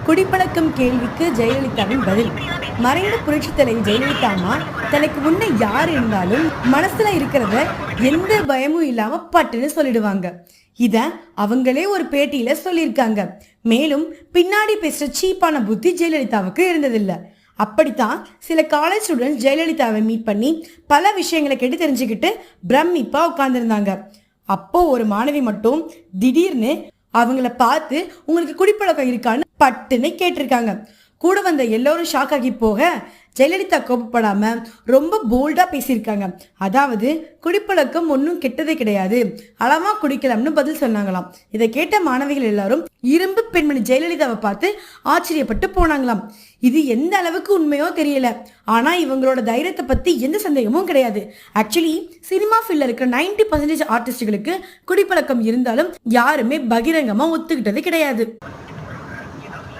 குடிப்பழக்கம் கேள்விக்கு ஜெயலலிதாவின் பதில். மறைந்த புரட்சி தலைவி ஜெயலலிதா அம்மா தனக்கு முன்ன யார் இருந்தாலும் மனசுல இருக்கிறத எந்த பயமும் இல்லாம பட்டுன்னு சொல்லிடுவாங்க. இத அவங்களே ஒரு பேட்டியில சொல்லியிருக்காங்க. மேலும் பின்னாடி பேசுற சீப்பான புத்தி ஜெயலலிதாவுக்கு இருந்ததில்ல. அப்படித்தான் சில காலேஜ் ஸ்டூடெண்ட்ஸ் ஜெயலலிதாவை மீட் பண்ணி பல விஷயங்களை கேட்டு தெரிஞ்சுக்கிட்டு பிரமிப்பா உட்கார்ந்துருந்தாங்க. அப்போ ஒரு மாணவி மட்டும் திடீர்னு அவங்கள பார்த்து உங்களுக்கு குடிப்பழக்கம் இருக்கான்னு பட்டுன்னு கேட்டிருக்காங்க. கூட வந்த எல்லோரும் ஷாக் ஆகி போக ஜெயலலிதா கோபப்படாம ரொம்ப போல்டா பேசியிருக்காங்க. அதாவது குடிப்பழக்கம் ஒன்றும் கெட்டதே கிடையாது, அளவா குடிக்கலாம்னு பதில் சொன்னாங்களாம். இதை கேட்ட மாணவிகள் எல்லாரும் இரும்பு பெண்மணி ஜெயலலிதாவை பார்த்து ஆச்சரியப்பட்டு போனாங்களாம். இது எந்த அளவுக்கு உண்மையோ தெரியல, ஆனா இவங்களோட தைரியத்தை பத்தி எந்த சந்தேகமும் கிடையாது. ஆக்சுவலி சினிமா ஃபீல்ட்ல இருக்கிற 90% ஆர்டிஸ்டுகளுக்கு குடிப்பழக்கம் இருந்தாலும் யாருமே பகிரங்கமா ஒத்துக்கிட்டது கிடையாது.